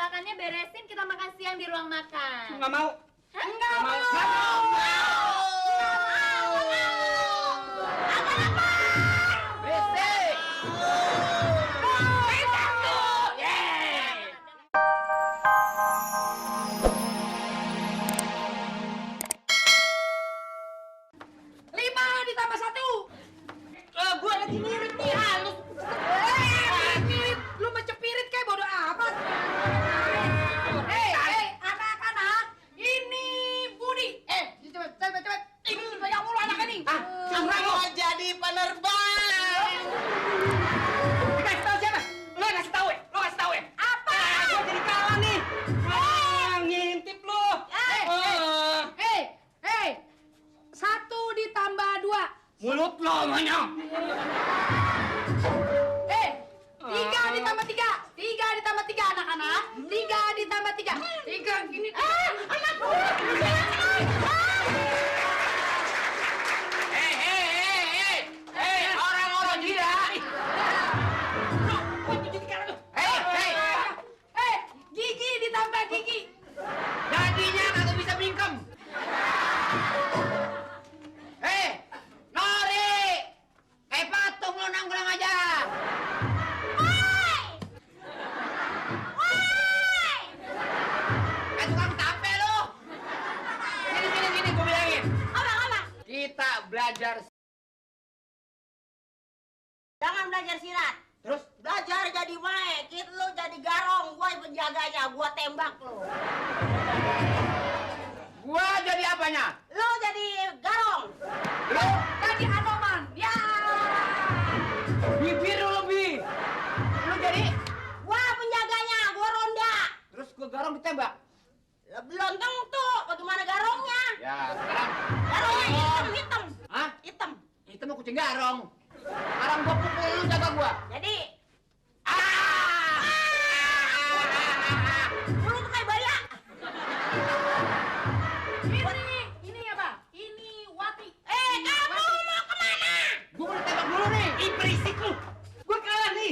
tembak-tembakannya beresin, kita makan siang di ruang makan. Nggak mau. Hah? Nggak mau. Berisik. Lima ditambah satu. Gua lagi ngirit nih, halus. Ngirit, lu mencepirit kayak bodo amat. Anak-anak, ini Budi. Cepet. Ini banyak mulu anak ini. Mau jadi penerbang. Kasih tahu siapa? Lu yang kasih tahu ya? Lu kasih tahu ya? Apa? Gua jadi kalah nih. Ngintip lu. Satu ditambah dua. Mulut lo monyong. Tiga ditambah tiga. Tiga ditambah tiga anak-anak. Tiga ditambah tiga. Tiga gini. Anak Orang-orang gila. Gigi ditambah gigi. Gajinya kagak bisa bingkem. Nori. Kayak patung lo nanggulang aja. Kayak tukang tape lo. Sini, gue bilangin. Apa? Kita belajar. Jangan belajar silat. Terus? Belajar jadi maek. Lu jadi garong, gua penjaganya, gua tembak lu. Gua jadi apanya? Lu jadi garong. Lo? Jadi Anoman. Ya. Bibir lu lebih. Lu jadi? Gua penjaganya, gua ronda. Terus gua garong ditembak. Belum tentu, bagaimana garongnya? Ya, sekarang. Garongnya hitam. Hah? Hitam. Itu mah kucing garong. Sekarang gua pukul lu jaga gua. Jadi, Ah! lu tuh kayak baya. Ini apa? Ini Wati. Kamu mau kemana? Gua mau ditembak dulu nih. Ih, berisik lu. Gua kalah nih.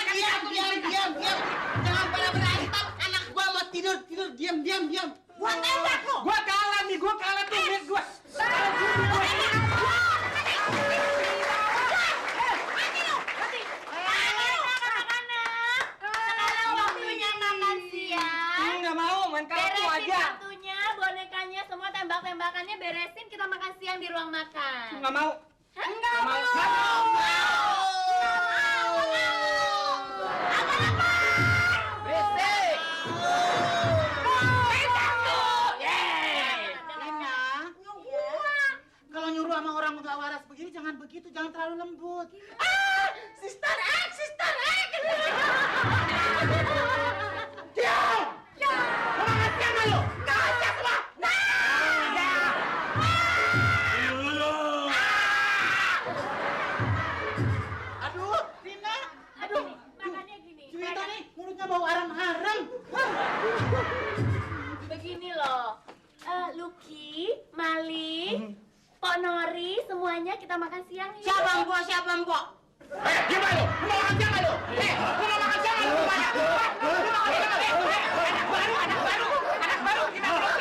Diam. Jangan pada berantem. Anak gua mau tidur. Diam. Gua tembak lu. Gua kalah nih. Gua kalah tuh. Lihat gua. Sekarang waktunya makan siang. Nggak mau, main kartu Beresin aja. kartunya, bonekanya, semua tembak-tembakannya beresin, kita makan siang di ruang makan. Nggak mau. Hah? Nggak mau. Berisik. Kalau nyuruh sama orang nggak waras begini jangan begitu, jangan terlalu lembut. Sister X. Diam! Mau makan siang nggak lu? Nggak siang semua. Aduh, Rina. Aduh, makannya gini. Cerita nih, mulutnya bau aram-aram. Begini loh, Lucky, Mali, Pok Nori, semuanya kita makan siang yuk. Siapa mbok? Gimana lu? Lu mau makan siang nggak lu? Lu mau makan siang nggak lu? Semuanya. Lu mau makan siang nggak lu? Anak baru. Kita belum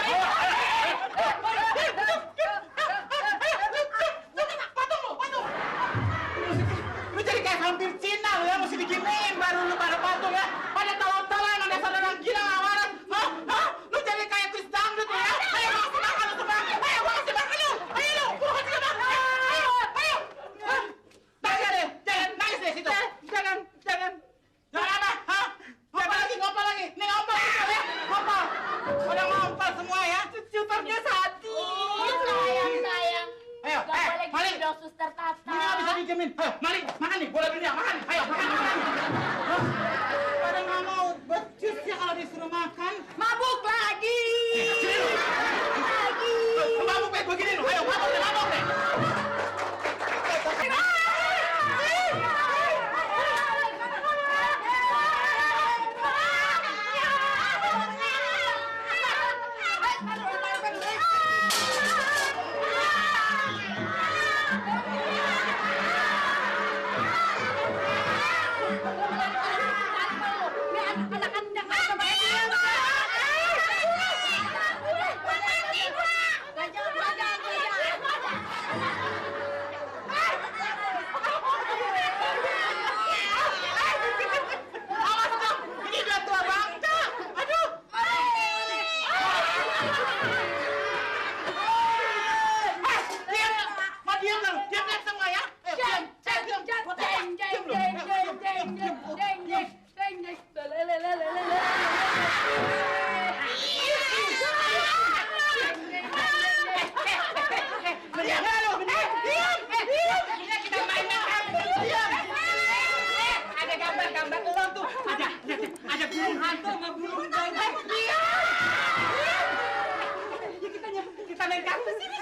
patung. Lu jadi kayak vampir Cina lu ya, mesti diginiin baru lu pada patung ya. Pada tawa-tawa emang dasar orang gila nggak waras. Hah? Lu jadi kayak Chris dangdut lu ya. Ayo lu kasih makan lu semua. Ayo gua kasih makan lu. Ayo lu, gua kasih makan. Ayo. Jangan nangis deh situ. Jangan. Jangan apa? Hah? Ngopal lagi. Nih ngopal gitu ya. Ngopal. Udah ngompal semua ya. Cucunya satu. Sayang. Ayo, Gak boleh Mali. gitu dong, Suster Tata. Ini nggak bisa dijamin. Mali, makan nih. Bola dunia, makan. Ayo, makan. Pada nggak mau becus ya kalau disuruh makan. Mabuk lagi. Mabuk kayak begini loh. Ayo, mabuk deh. burung hantu sama burung gagak. Iya. Kita main kartu sini.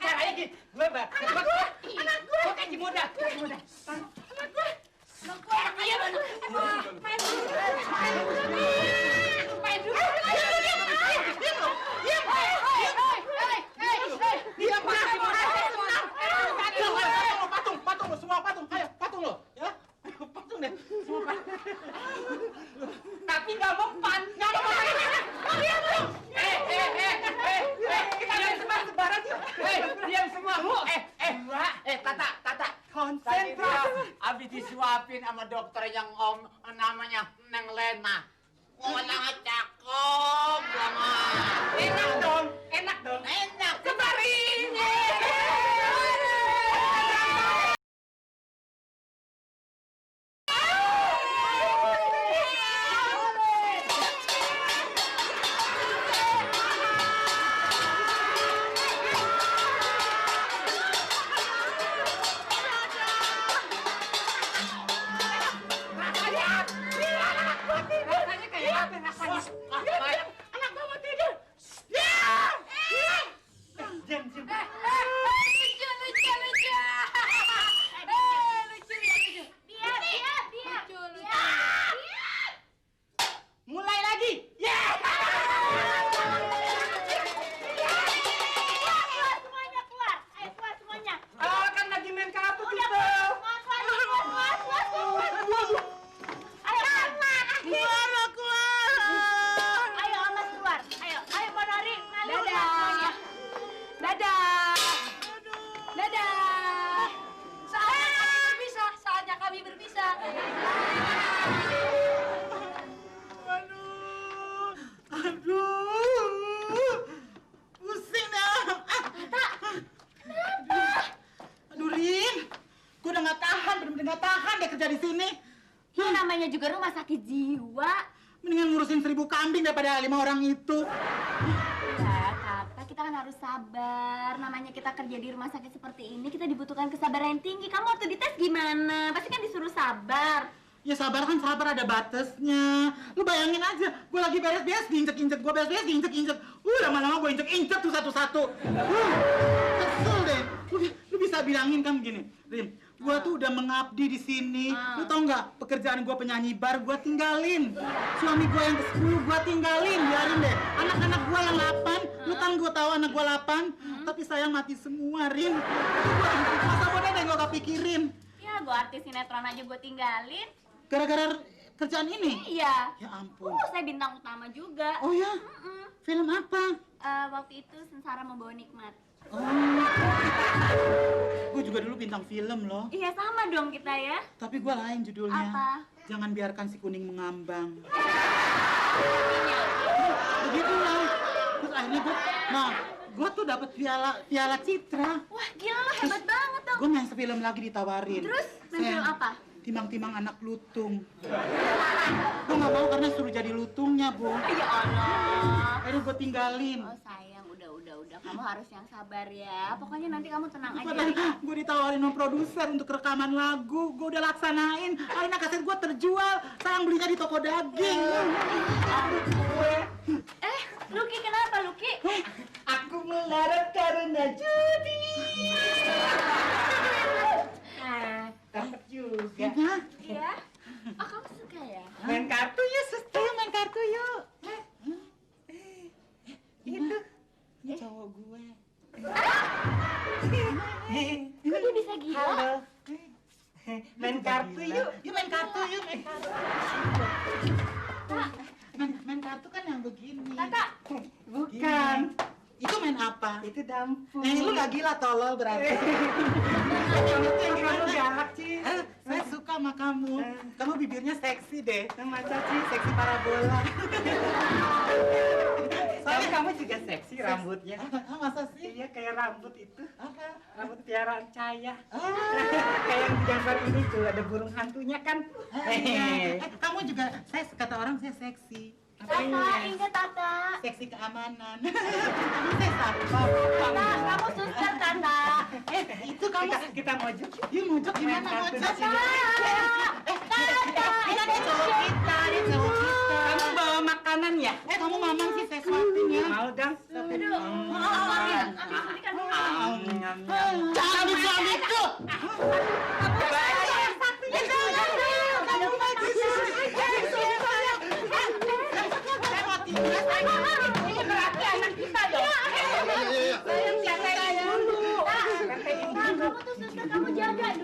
Caranya gini, gue anak gue kaji muda. Patung lo semua, patung. Ayo, patung lo. Ya, patung deh. Semua patung. Tapi nggak mempan. Kita sebaran yuk. Diam semua. Tata. Konsentrasi. Abis disuapin sama dokter yang om namanya Neng Lena. Orangnya cakep banget. Enak dong. Enak. Sebarin. Rasanya kayak apa rasanya? Anak gua mau tidur. Diam. Lucu. Diam. Mulai lagi. Keluar. Ayo keluar semuanya. Kan lagi main kartu Udah gitu. keluar. Ayo keluar. Ayo Omas keluar. Ayo Ponori, Mali keluar semuanya. Dadah. Saatnya kami berpisah. Aduh. Pusing dah. Aduh, Rin. Gue udah nggak tahan, bener-bener nggak tahan deh kerja di sini. Ini namanya juga rumah sakit jiwa. Mendingan ngurusin 1000 kambing daripada 5 orang itu. Ya, Tata, kita kan harus sabar. Namanya kita kerja di rumah sakit seperti ini, kita dibutuhkan kesabaran yang tinggi. Kamu waktu dites gimana? Pasti kan disuruh sabar. Ya sabar kan sabar, ada batasnya. Lu bayangin aja, gue lagi beres-beres diinjek-injek, gue beres-beres diinjek-injek. Lama-lama gue injek-injek tuh satu-satu. Kesel deh. Lu bisa bilangin kan begini, Rin. Gue tuh udah mengabdi di sini. Lu tau nggak, pekerjaan gue penyanyi bar gue tinggalin. Suami gue yang ke-10 gue tinggalin, biarin deh. Anak-anak gue yang 8, lu kan gue tahu anak gue 8, tapi sayang mati semua, Rin. Masa bodoh deh gue gak pikirin. Ya, gue artis sinetron aja gue tinggalin. Gara-gara kerjaan ini? Iya. Ya ampun. Saya bintang utama juga. Oh ya? Film apa? Waktu itu Sengsara Membawa Nikmat. Oh. Gue juga dulu bintang film loh. Iya, sama dong kita ya. Tapi gue lain judulnya. Apa? Jangan biarkan si kuning mengambang. Begitulah. Terus akhirnya gue tuh dapat piala Citra. Wah, gila lo hebat banget dong. Gue main film lagi ditawarin. Terus main film apa? Timang-timang anak lutung. Gue gak mau karena suruh jadi lutungnya, Bu. Ya Allah. Akhirnya gue tinggalin. Oh sayang, udah. Kamu harus yang sabar ya. Pokoknya nanti kamu tenang aja. Padahal gue ditawarin sama produser untuk rekaman lagu. Gue udah laksanain. Akhirnya kaset gue terjual. Sayang belinya di toko daging. Luki kenapa, Luki? Aku melarat karena judi. Dapat juga. Hah? Iya. Oh, kamu suka ya? Main kartu yuk, suster. Ayo main kartu yuk. Itu. Ini cowok gue. Kok dia bisa gila? Halo. Main kartu yuk. Yuk main kartu yuk. Main kartu kan yang begini. Tata. Bukan. Itu main apa? Itu dampur. Lu gak gila tolol berarti. Kamu galak, Ci. Saya suka sama kamu. Kamu bibirnya seksi deh. Sama Caci. Seksi parabola. Soalnya kamu juga seksi rambutnya. Masa sih? Iya, kayak rambut itu. Apa? Rambut piaraan Cahaya. Ah. Kayak yang di gambar ini tuh, ada burung hantunya kan. Iya. Kamu juga, kata orang saya seksi. Tata, ingat Tata. Seksi keamanan. Kamu saya satpam. Tata, kamu suster Tata. Itu kamu. Kita mojok yuk. Yuk mojok gimana Main kartu mojok? di sini. Tata. Ini ada cowok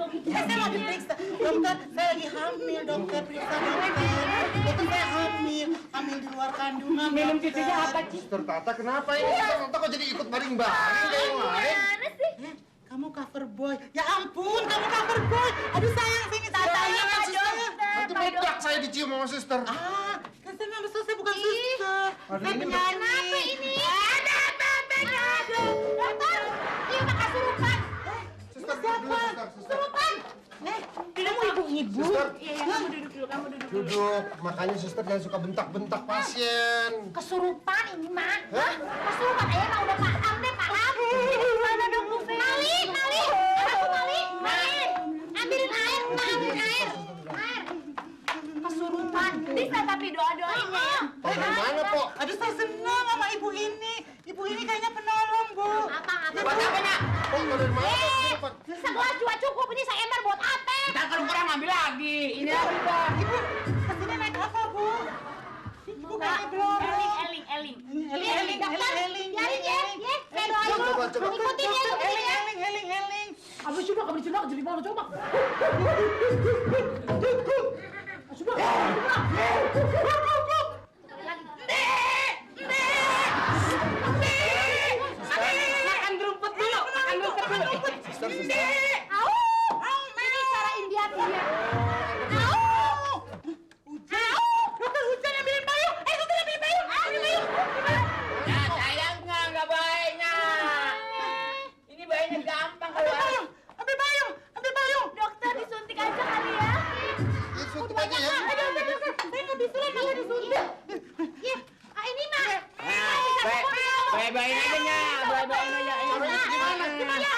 Saya mau diperiksa. Dokter, saya lagi hamil, dokter. Periksa, dokter. Dokter, saya hamil. Hamil di luar kandungan, Minum dokter. cucunya apa, Ci? Suster Tata, kenapa ini? Tata kok jadi ikut baring-baring kayak yang lain? Gimana sih? Kamu cover boy. Ya ampun, kamu cover boy. Aduh sayang, sini tatanya, Pak Pak Dokter. Nanti meledak saya dicium sama suster. Ah, kan saya memang suster, saya bukan suster. Aduh, Saya ini penyanyi. Kenapa ini? Ada apa-apa? Dokter, iya mah kesurupan. Suster, duduk dulu, suster. Kesurupan. Kamu ibu-ibu. Suster, Iya, kamu duduk dulu, kamu duduk dulu. duduk. Makanya suster jangan suka bentak-bentak pasien. Kesurupan ini mah. Hah? Kesurupan aja mah udah paham deh, paham. Mana dong Bu Fe? Malin, Malin. Aku Malin, Malin. Ambilin air, Mbak, ambilin air. Air. Kesurupan. Bisa tapi doa-doain ya. Oh, dari mana, Pok? Aduh, saya senang sama ibu ini. Ibu ini kayaknya penolong, Bu. Apa? Buat apa, Nak? Pok, tau dari mana? Pok? Kenapa? Segelas juga cukup, ini saya ember buat apa? Ntar kalau kurang ambil lagi. Ini apa, Pak? Ibu, kesini naik apa, Bu? Ibu kayaknya belum. Eling. Eling. Biarin ya, saya doain dulu. Coba, coba. Ikutin ya, ikutin ya. Eling. Apa coba kamu dicinta jadi mana coba? Sudah. Makan rumput dulu, makan rumput dulu. Suster, suster. Ini cara Indian. Dokter hujan ambilin payung. Dokter ambilin payung. Ambil payung. Ya sayang nggak bayinya. Ini bayinya gampang Ambil keluar. payung. Ambil payung. Ambil payung. Dokter disuntik aja kali ya. Suntik aja ya. Saya nggak bisa kalau disuntik. Ini mah. Bayi-bayin aja nya, bayi-bayin aja. Caranya gimana? Iya,